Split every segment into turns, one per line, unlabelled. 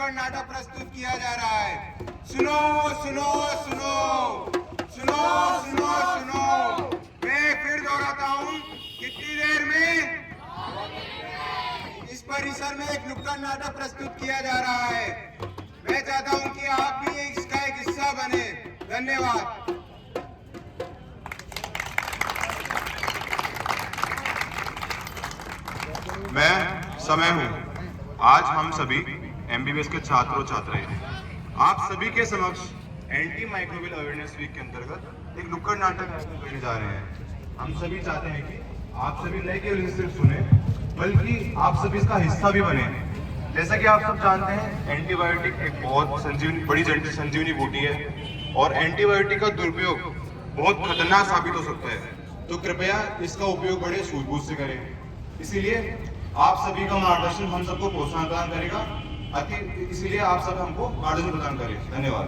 नुक्कड़ नाटक प्रस्तुत किया जा रहा है। सुनो सुनो सुनो सुनो सुनो सुनो, मैं फिर दोहराता हूँ, कितनी देर में? इस परिसर में एक नुक्कड़ नाटक प्रस्तुत किया जा रहा है। मैं चाहता हूँ कि आप भी इसका एक हिस्सा बने। धन्यवाद।
मैं समय हूँ। आज हम सभी MBBS के छात्र और छात्राएं आप सभी के समक्ष एंटी माइक्रोबियल अवेयरनेस वीक के अंतर्गत एक नुक्कड़ नाटक करने जा रहे हैं। हम सभी चाहते हैं कि आप सभी नए केवल सिर्फ सुने, बल्कि आप सभी इसका हिस्सा भी बने। जैसा कि आप सब जानते हैं, एंटीबायोटिक एक बहुत बड़ी संजीवनी बूटी है और एंटीबायोटिक का दुरुपयोग बहुत खतरनाक साबित हो सकता है। तो कृपया इसका उपयोग बड़े सूझबूझ से करें। इसीलिए आप सभी का मार्गदर्शन हम सबको प्रोत्साहन प्रदान करेगा। इसीलिए आप सब हमको मार्गदर्शन प्रदान करें। धन्यवाद।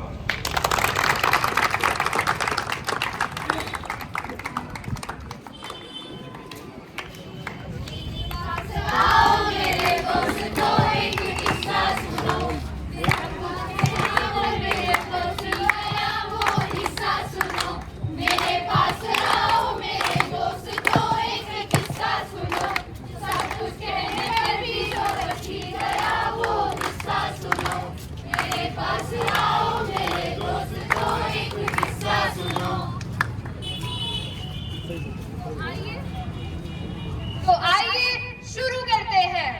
तो आइए शुरू करते हैं।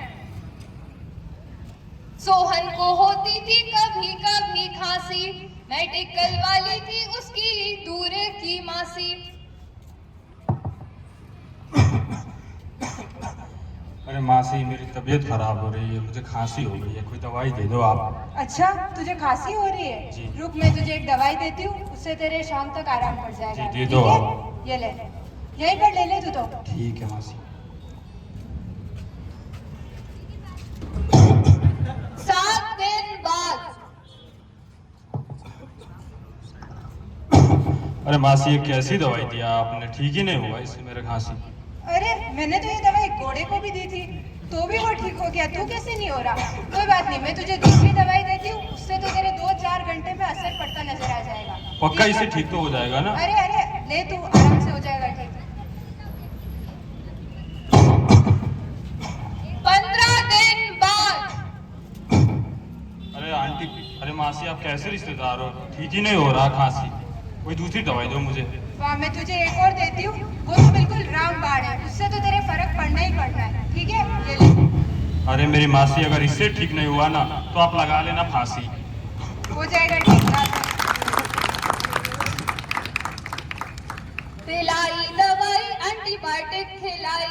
सोहन को होती थी कभी कभी खांसी, मेडिकल वाली थी उसकी दूर की मासी।
अरे मासी, मेरी तबीयत खराब हो रही है, मुझे खांसी हो गई है, कोई दवाई दे दो आप।
अच्छा, तुझे खांसी हो रही है?
जी।
रुक, मैं तुझे एक दवाई देती हूँ, उससे तेरे शाम तक आराम पड़ जाएगा।
जी, दे दो
ठीक है?
आप।
ये ले, यहीं पर ले ले तू तो।
ठीक है मासी।
7 दिन बाद।
अरे मासी, ये कैसी दवाई दिया आपने? ठीक ही नहीं हुआ इससे मेरा खांसी।
अरे, मैंने तो ये दवाई घोड़े को भी दी थी, तो भी वो ठीक हो गया। तू कैसे नहीं हो रहा? कोई बात नहीं, मैं तुझे दूसरी दवाई देती हूँ, उससे तो तेरे 2-4 घंटे में असर पड़ता नजर आ जाएगा।
पक्का
ठीक
इससे
है?
ठीक तो हो जाएगा ना?
अरे अरे, ले तू, आराम से हो जाएगा ठीक।
15 दिन बाद।
अरे आंटी, अरे मासी, आप कैसे रिश्तेदार हो? ठीक ही नहीं हो रहा खांसी, कोई दूसरी दवाई दो मुझे।
वाह, मैं तुझे एक और देती हूँ, वो तो बिल्कुल रामबाण है, उससे तो तेरे फर्क पड़ना ही पड़ना है। ठीक है, ये ले।
अरे मेरी मासी, अगर इससे ठीक नहीं हुआ ना तो आप लगा लेना फांसी।
हो जाएगा ठीक।
पिलाई दवाई एंटीबायोटिक खिलाई,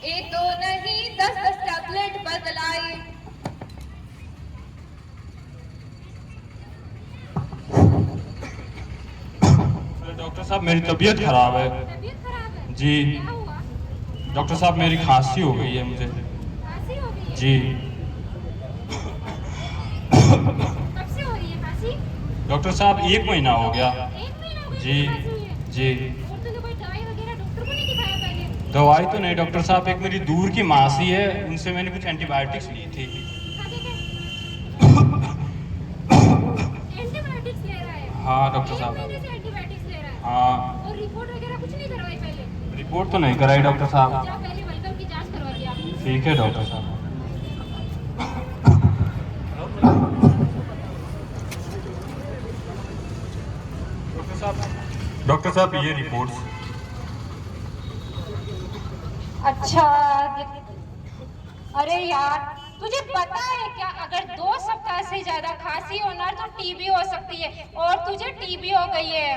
एक दो नहीं 10-10 टैबलेट बदलाई।
अरे डॉक्टर साहब, मेरी तबीयत खराब है।
तबीयत खराब है?
जी
क्या हुआ?
डॉक्टर साहब, मेरी खांसी हो गई है मुझे।
खांसी हो गई है?
जी
कब से हो रही है खांसी?
डॉक्टर साहब, 1 महीना हो गया।
1 महीना हो गया
जी
खांसी हुई है?
जी।
और तूने कोई दवाई वगैरह डॉक्टर को नहीं दिखाया पहले?
दवाई तो नहीं डॉक्टर साहब, एक मेरी दूर की मासी है, उनसे मैंने कुछ एंटीबायोटिक्स ली थी।
आगे क्या? एंटीबायोटिक्स ले रहा है?
हाँ डॉक्टर
1
साहब।
महीने से एंटीबायोटिक्स ले रहा है?
हाँ।
और रिपोर्ट वगैरह कुछ नहीं करवाई पहले?
रिपोर्ट तो नहीं कराई डॉक्टर साहब।
जा पहले वेलकम की जांच करवा दिया।
ठीक है डॉक्टर साहब। डॉक्टर साहब, ये रिपोर्ट्स।
अच्छा, अरे यार, तुझे पता है क्या, अगर 2 सप्ताह से ज्यादा खांसी होना तो टीबी हो सकती है, और तुझे टीबी हो गई है।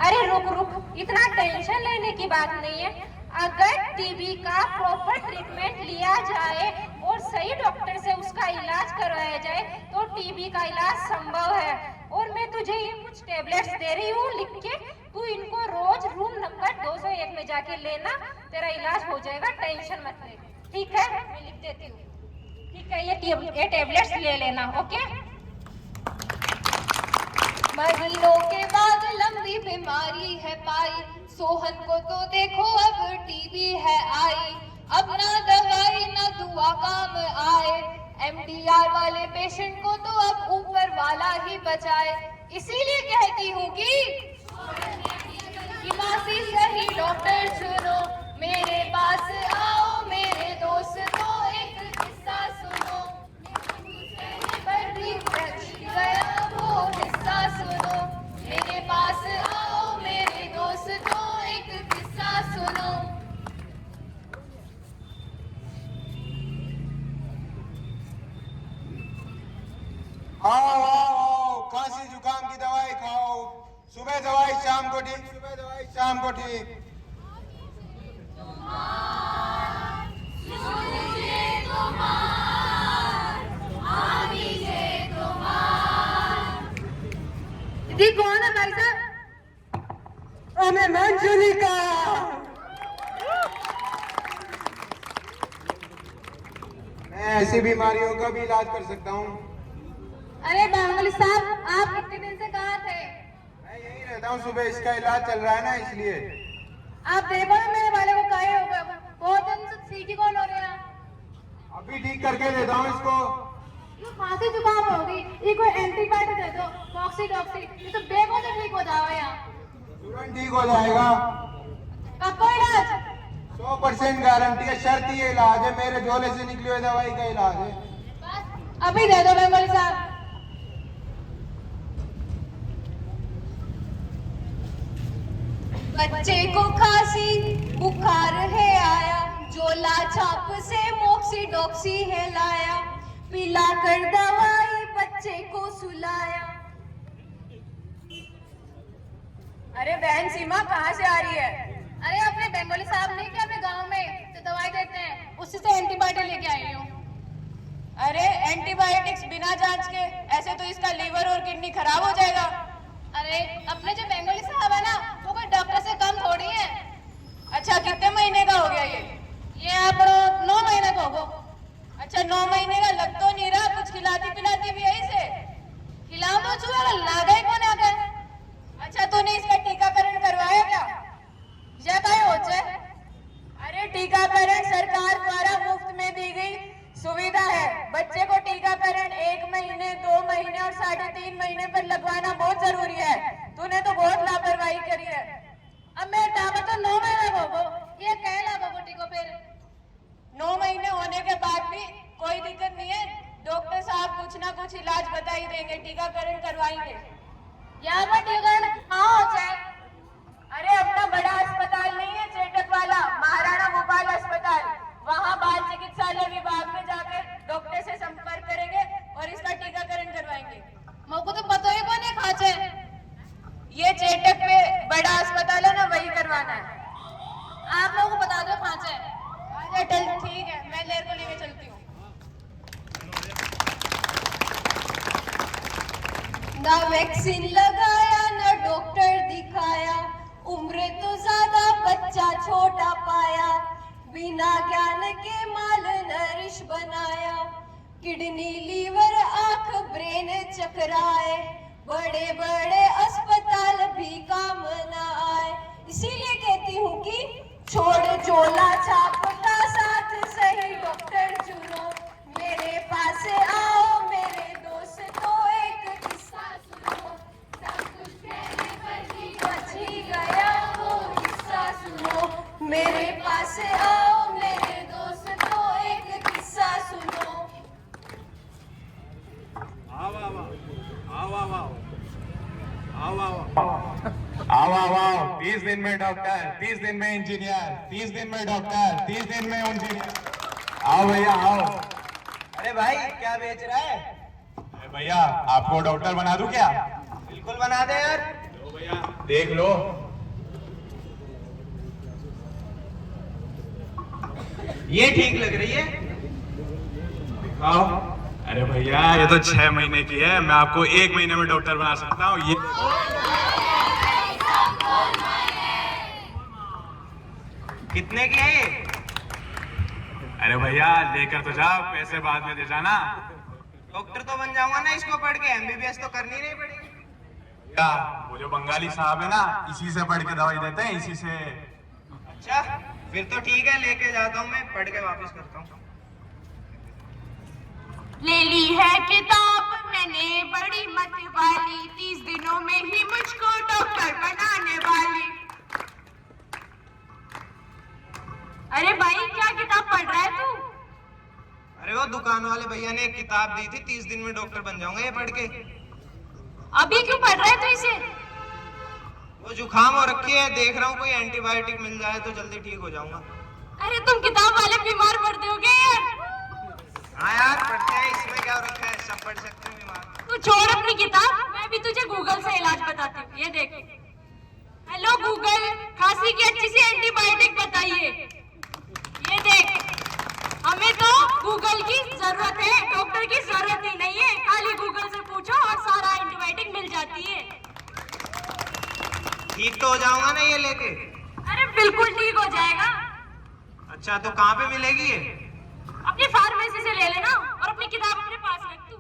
अरे रुक रुक, इतना टेंशन लेने की बात नहीं है। अगर टीबी का प्रॉपर ट्रीटमेंट लिया जाए और सही डॉक्टर से उसका इलाज करवाया जाए तो टीबी का इलाज संभव है। और मैं तुझे ये कुछ टेबलेट्स दे रही हूँ लिख के, तू इनको रोज रूम नंबर 201 में जाके लेना, तेरा इलाज हो जाएगा, टेंशन मत ले। ठीक है, मैं लिख देती हूँ। ठीक है, ये टेबलेट्स ले लेना। ओके।
महीनों के बाद लंबी बीमारी है पाई, सोहन को तो देखो अब टीबी है आई। अब ना दवाई ना दुआ काम आए, MDR वाले पेशेंट को तो अब ऊपर वाला ही बचाए। इसीलिए कहती हूँ कि मासी सही डॉक्टर चुनो, मेरे पास आओ मेरे दोस्तों, एक किस्सा सुनो, पर भी बच गया वो हिस्सा सुनो, मेरे पास आओ मेरे दोस्तों, एक किस्सा सुनो।
आओ, खांसी जुकाम की दवाई खाओ, सुबह दवाई शाम को ठीक, सुबह दवाई शाम को ठीक।
दीदी कौन है भाई साहब?
हमें मंजूरी का। मैं ऐसी बीमारियों का भी इलाज कर सकता हूँ।
अरे बेंगोली साहब, आप कितने दिन से कहाँ थे?
मैं यही रहता हूँ, सुबह इसका इलाज चल रहा है ना, इसलिए।
आप देखो ना मेरे वाले को काहे हो गया, बहुत दिन से ठीक ही कौन हो रहे हैं।
अभी ठीक करके देता हूँ इसको।
ये खांसी जुकाम होगी, ये कोई एंटीबायोटिक दे दो, मॉक्सीडॉक्सी, ये तो बेगों से ठीक हो जाओगे यहाँ।
तुरंत ठीक हो जाएगा।
कब को इलाज?
100% गारंटी है, शर्त ये इलाज है, मेरे झोले से निकली हुई दवाई का इलाज है।
बस अभी दे दो बेंगोली साहब। बच्चे को खांसी बुखार है आया, जोला छाप से मोक्सीडॉक्सी है लाया, पिला कर दवाई बच्चे को सुलाया।
अरे बहन सीमा कहाँ से आ रही है?
अरे अपने बेंगोली साहब नहीं क्या अपने गांव में तो दवाई देते हैं, उसी से एंटीबायोटिक लेके आई हूँ।
अरे एंटीबायोटिक्स बिना जांच के, ऐसे तो इसका लीवर और किडनी खराब हो जाएगा।
अरे अपने जो बेंगोली साहब है ना, वो कोई डॉक्टर से कम थोड़ी है।
अच्छा कितने महीने का हो गया
ये आप 9 महीने का होगो।
अच्छा 9 महीने का लग तो नहीं रहा, कुछ खिलाती पिलाती भी है इसे?
खिलाओ तो चूहा लागा ही कौन आ गया।
अच्छा तूने इसका टीकाकरण करवाया क्या?
ये काय होचे?
अरे टीकाकरण सरकार द्वारा मुफ्त में दी गई सुविधा है। बच्चे को टीकाकरण 1 महीने 2 महीने और 3.5 महीने पर लगवाना बहुत जरूरी है। तूने तो बहुत लापरवाही करी है।
अब मेरे टापा तो 9 महीने का होगो, ये कह लागा गोटी को फिर
9 महीने होने के बाद भी कोई दिक्कत नहीं है, डॉक्टर साहब कुछ ना कुछ इलाज बता ही देंगे, टीकाकरण करवाएंगे।
यहाँ पर टीकाकरण कहाँ हो जाए?
अरे अपना बड़ा अस्पताल नहीं है चेटक वाला, महाराणा भोपाल अस्पताल, वहाँ बाल चिकित्सालय विभाग में जाकर डॉक्टर से संपर्क करेंगे और इसका टीकाकरण करवाएंगे।
मुझको तो पता ही कौन है खाचे।
ये चेटक पे बड़ा अस्पताल है ना, वही करवाना है।
आप लोगों को बता दो खाचे।
अच्छा चल ठीक है, मैं लेर को लेके चलती हूँ।
ना वैक्सीन लगाया ना डॉक्टर दिखाया, उम्र तो ज्यादा बच्चा छोटा पाया, बिना ज्ञान के माल नरिश बनाया, किडनी लीवर आंख ब्रेन चकराए, बड़े बड़े अस्पताल भी काम न आए। इसीलिए कहती हूँ कि छोड़ झोला छाप का साथ, सही डॉक्टर चुनो, मेरे पास आओ मेरे दोस्तों, एक किस्सा सुनो, सब कुछ कहने पर भी बच ही गया वो किस्सा सुनो, मेरे पास आओ मेरे दोस्तों, एक किस्सा सुनो।
आओ 30 दिन में डॉक्टर, 30 दिन में इंजीनियर, 30 दिन में डॉक्टर, 30 दिन में इंजीनियर। आओ भैया आओ।
अरे भाई क्या बेच रहा है?
अरे भैया आपको डॉक्टर बना दूं क्या?
बिल्कुल बना दे यार।
लो भैया देख लो।
ये ठीक लग रही है।
दिखाओ। अरे भैया ये तो 6 महीने की है, मैं आपको 1 महीने में डॉक्टर बना सकता हूँ। ये
कितने की है ये?
अरे भैया लेकर तो जाओ, पैसे बाद में दे जाना।
डॉक्टर तो बन जाऊंगा ना इसको पढ़ के, MBBS तो करनी नहीं पड़ेगी।
भैया वो जो बंगाली साहब है ना, इसी से पढ़ के दवाई देते हैं, इसी से।
अच्छा फिर तो ठीक है, लेके जाता हूँ, मैं पढ़ के वापस करता हूँ।
ले ली है किताब मैंने बड़ी मत वाली, 30 दिनों में ही मुझको डॉक्टर बनाने वाली। अरे भाई क्या किताब पढ़ रहा है तू?
अरे वो दुकान वाले भैया ने एक किताब दी थी, 30 दिन में डॉक्टर बन जाऊंगा ये पढ़ के।
अभी क्यों पढ़ रहा है तू इसे?
वो जुकाम हो रखी है, देख रहा हूँ कोई एंटीबायोटिक मिल जाए तो जल्दी ठीक हो जाऊंगा।
अरे तुम किताब वाले बीमार पड़ते हो क्या यार?
हाँ यार पढ़ते हैं, इसमें क्या हो रखा है, सब पढ़ सकते हैं बीमार।
तू छोड़ अपनी किताब, मैं भी तुझे गूगल से इलाज बताती हूँ। ये देख। हेलो गूगल, खांसी की अच्छी सी एंटीबायोटिक बताइए। ये देख, हमें तो गूगल की जरूरत है, डॉक्टर की जरूरत ही नहीं है। खाली गूगल से पूछो और सारा एंटीबायोटिक मिल जाती है।
ठीक तो हो जाऊंगा ना ये लेके?
अरे बिल्कुल ठीक हो जाएगा।
अच्छा तो कहाँ पे मिलेगी ये?
अपनी फार्मेसी से ले लेना और अपनी किताब अपने पास रख तू।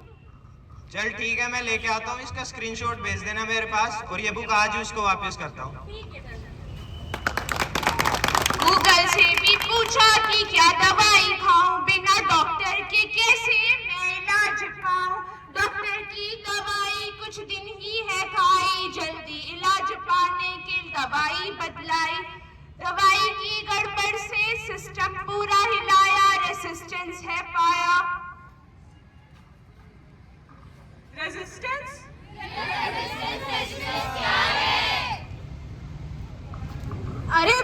चल ठीक है, मैं लेके आता हूँ, इसका स्क्रीनशॉट भेज देना मेरे पास, और ये बुक आज ही उसको वापस करता हूँ।
गूगल से भी पूछा कि क्या दवाई खाऊं, बिना डॉक्टर के कैसे मैं इलाज पाऊं। डॉक्टर की दवाई कुछ दिन ही है खाई, जल्दी इलाज पाने के दवाई बदलाई। दवाई की गड़बड़ से सिस्टम पूरा हिलाया, रेजिस्टेंस है पाया। रेजिस्टेंस? अरे